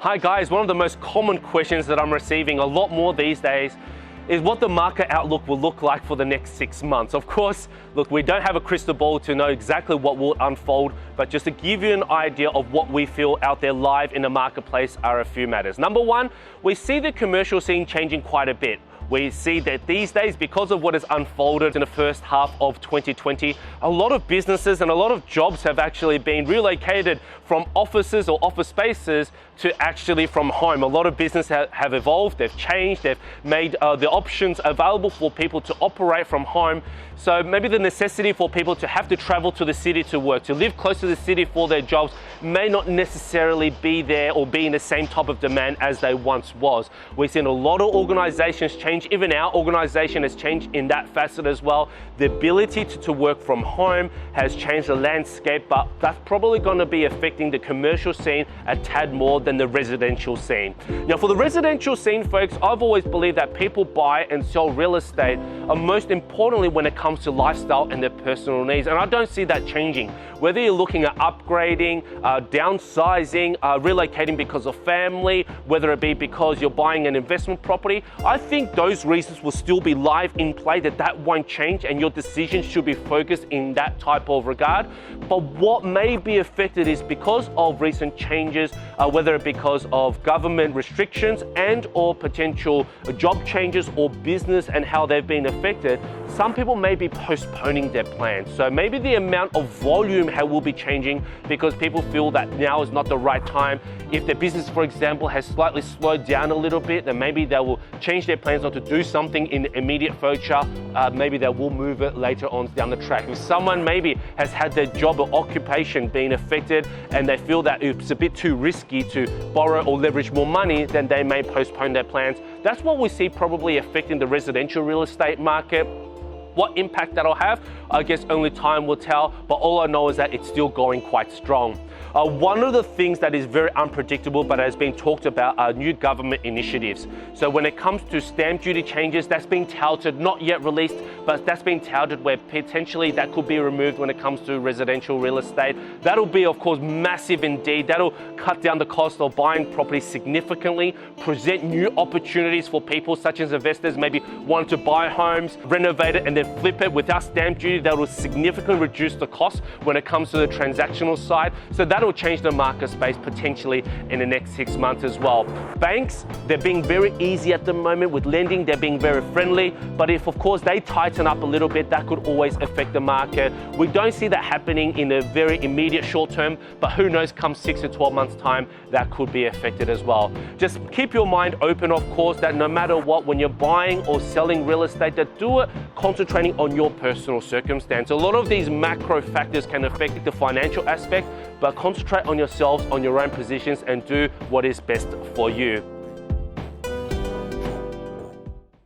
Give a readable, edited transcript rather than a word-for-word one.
Hi guys, one of the most common questions that I'm receiving a lot more these days is what the market outlook will look like for the next 6 months. Of course, look, we don't have a crystal ball to know exactly what will unfold, but just to give you an idea of what we feel out there live in the marketplace are a few matters. Number one, we see the commercial scene changing quite a bit. We see that these days, because of what has unfolded in the first half of 2020, a lot of businesses and a lot of jobs have actually been relocated from offices or office spaces to actually from home. A lot of businesses have evolved, they've changed, they've made the options available for people to operate from home. So maybe the necessity for people to have to travel to the city to work, to live close to the city for their jobs may not necessarily be there or be in the same type of demand as they once was. We've seen a lot of organizations change. Even our organization has changed in that facet as well. The ability to work from home has changed the landscape, but that's probably going to be affecting the commercial scene a tad more than the residential scene. Now, for the residential scene, folks, I've always believed that people buy and sell real estate, most importantly when it comes to lifestyle and their personal needs. And I don't see that changing. Whether you're looking at upgrading, downsizing, relocating because of family, whether it be because you're buying an investment property, I think those reasons will still be live in play, that won't change, and your decision should be focused in that type of regard. But what may be affected is because of recent changes, whether it because of government restrictions and or potential job changes or business and how they've been affected, some people may be postponing their plans. So maybe the amount of volume will be changing because people feel that now is not the right time. If their business, for example, has slightly slowed down a little bit, then maybe they will change their plans not to do something in the immediate future. Maybe they will move it later on down the track. If someone maybe has had their job or occupation being affected and they feel that it's a bit too risky to borrow or leverage more money, then they may postpone their plans. That's what we see probably affecting the residential real estate market. What impact that'll have, I guess only time will tell, but all I know is that it's still going quite strong. One of the things that is very unpredictable but has been talked about are new government initiatives. So when it comes to stamp duty changes, that's been touted, not yet released, but that's been touted where potentially that could be removed when it comes to residential real estate. That'll be, of course, massive indeed. That'll cut down the cost of buying property significantly, present new opportunities for people such as investors maybe wanting to buy homes, renovate it, and then flip it without stamp duty. That will significantly reduce the cost when it comes to the transactional side. So that'll change the market space potentially in the next 6 months as well. Banks, they're being very easy at the moment with lending. They're being very friendly. But if, of course, they tighten up a little bit, that could always affect the market. We don't see that happening in a very immediate short term, but who knows, come 6 to 12 months time, that could be affected as well. Just keep your mind open, of course, that no matter what, when you're buying or selling real estate, that do it concentrating on your personal circumstance. A lot of these macro factors can affect the financial aspect, but concentrate on yourselves, on your own positions, and do what is best for you.